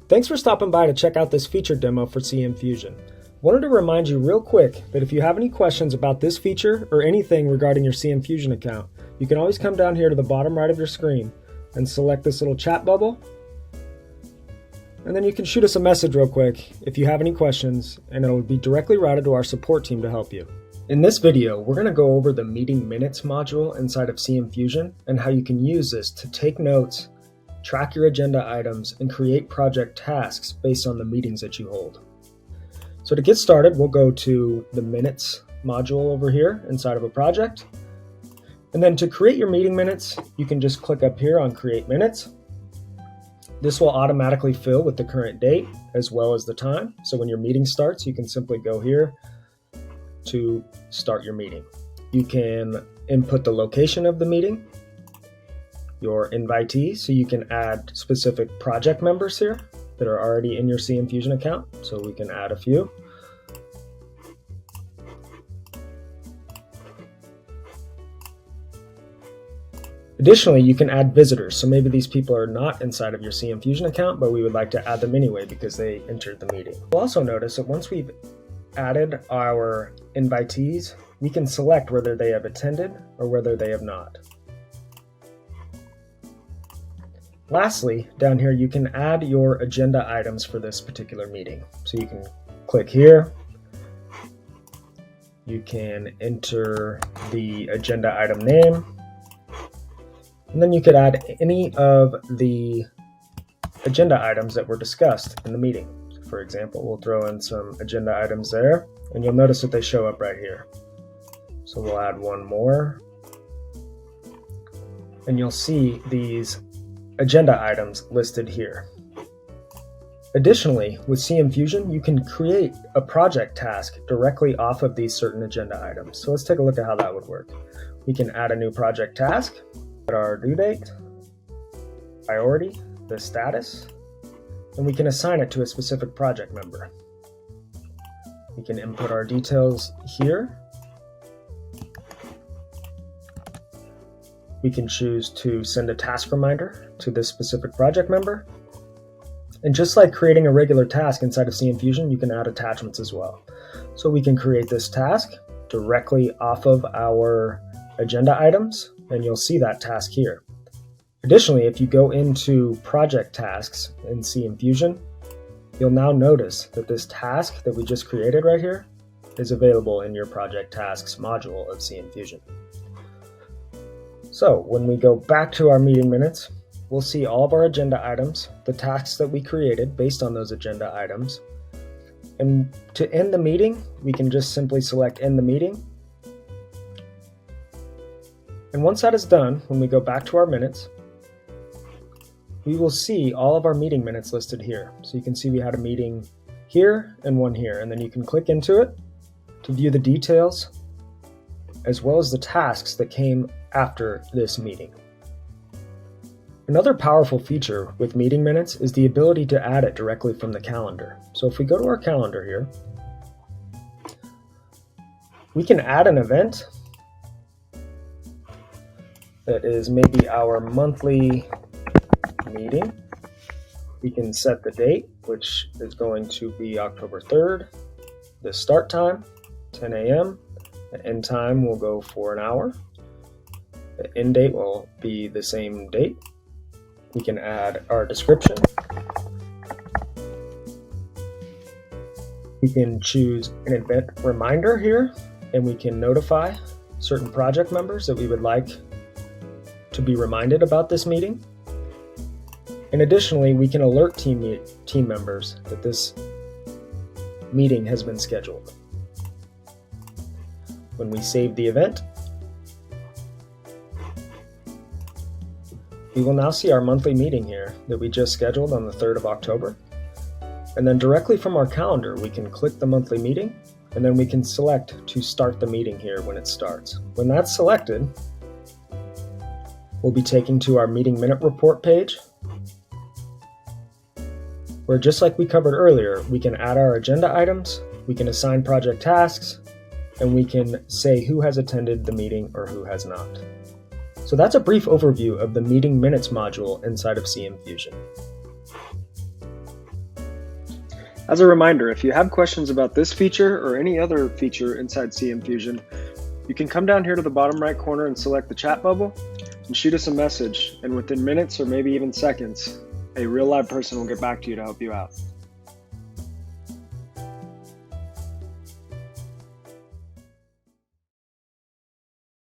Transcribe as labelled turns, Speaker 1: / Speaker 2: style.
Speaker 1: Thanks for stopping by to check out this feature demo for CM Fusion. Wanted to remind you real quick that if you have any questions about this feature or anything regarding your CM Fusion account, you can always come down here to the bottom right of your screen and select this little chat bubble. And then you can shoot us a message real quick if you have any questions, and it'll be directly routed to our support team to help you. In this video, we're going to go over the Meeting Minutes module inside of CM Fusion and how you can use this to take notes, track your agenda items, and create project tasks based on the meetings that you hold. So to get started, we'll go to the Minutes module over here inside of a project. And then to create your meeting minutes, you can just click up here on Create Minutes. This will automatically fill with the current date as well as the time. So when your meeting starts, you can simply go here to start your meeting. You can input the location of the meeting, your invitee, so you can add specific project members here that are already in your CM Fusion account. So we can add a few. Additionally, you can add visitors. So maybe these people are not inside of your CM Fusion account, but we would like to add them anyway because they entered the meeting. You'll also notice that once we've added our invitees, we can select whether they have attended or whether they have not. Lastly, down here, you can add your agenda items for this particular meeting. So you can click here. You can enter the agenda item name. And then you could add any of the agenda items that were discussed in the meeting. For example, we'll throw in some agenda items there, and you'll notice that they show up right here. So we'll add one more. And you'll see these agenda items listed here. Additionally, with CM Fusion, you can create a project task directly off of these certain agenda items. So let's take a look at how that would work. We can add a new project task, put our due date, priority, the status, and we can assign it to a specific project member. We can input our details here. We can choose to send a task reminder to this specific project member. And just like creating a regular task inside of CM Fusion, you can add attachments as well. So we can create this task directly off of our agenda items, and you'll see that task here. Additionally, if you go into project tasks in CM Fusion, you'll now notice that this task that we just created right here is available in your project tasks module of CM Fusion. So when we go back to our meeting minutes, we'll see all of our agenda items, the tasks that we created based on those agenda items. And to end the meeting, we can just simply select End the Meeting. And once that is done, when we go back to our minutes, we will see all of our meeting minutes listed here. So you can see we had a meeting here and one here, and then you can click into it to view the details as well as the tasks that came after this meeting. Another powerful feature with meeting minutes is the ability to add it directly from the calendar. So if we go to our calendar here, we can add an event that is maybe our monthly meeting. We can set the date, which is going to be October 3rd. The start time, 10 a.m. The end time will go for an hour. The end date will be the same date. We can add our description. We can choose an event reminder here, and we can notify certain project members that we would like to be reminded about this meeting. And additionally, we can alert team members that this meeting has been scheduled. When we save the event, we will now see our monthly meeting here that we just scheduled on the 3rd of October. And then directly from our calendar, we can click the monthly meeting, and then we can select to start the meeting here when it starts. When that's selected, we'll be taken to our meeting minute report page, where just like we covered earlier, we can add our agenda items, we can assign project tasks, and we can say who has attended the meeting or who has not. So that's a brief overview of the Meeting Minutes module inside of CM Fusion. As a reminder, if you have questions about this feature or any other feature inside CM Fusion, you can come down here to the bottom right corner and select the chat bubble and shoot us a message, and within minutes or maybe even seconds, a real live person will get back to you to help you out.